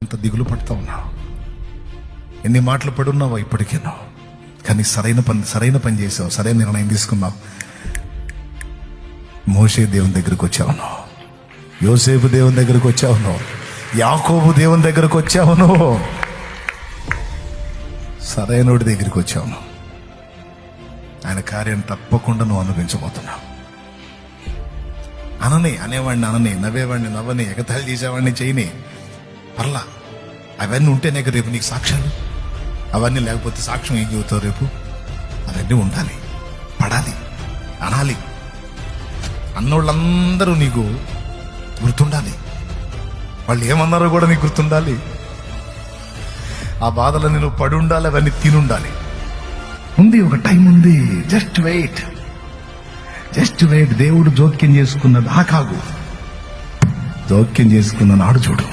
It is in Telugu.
ఎంత దిగులు పడుతూ ఉన్నావు, ఎన్ని మాటలు పడున్నావో ఇప్పటికేనో, కానీ సరైన పని చేసావు, సరైన నిర్ణయం తీసుకున్నావు. మోషే దేవుని దగ్గరకు వచ్చావును, యోసేపు దేవుని దగ్గరకు వచ్చావును, యాకోబు దేవుని దగ్గరకు వచ్చావును, సరైనోడి దగ్గరికి వచ్చావును. ఆయన కార్యం తప్పకుండా నువ్వు అనుభవించబోతున్నావు. అనేవాడిని అనని, నవ్వేవాడిని నవ్వని, ఎగతాళి చేసేవాడిని చేయని, పర్లా. అవన్నీ ఉంటేనే రేపు నీకు సాక్ష్యాలు. అవన్నీ లేకపోతే సాక్ష్యం ఏం చెబుతావు రేపు? అవన్నీ ఉండాలి, పడాలి, అనాలి. అన్నోళ్ళందరూ నీకు గుర్తుండాలి, వాళ్ళు ఏమన్నారో కూడా నీకు గుర్తుండాలి. ఆ బాధలన్నీ నువ్వు పడి ఉండాలి, అవన్నీ తినుండాలి. ఉంది, ఒక టైం ఉంది. Just wait. దేవుడు జోక్యం చేసుకున్నది కాగు, జోక్యం చేసుకున్న నాడు చూడు.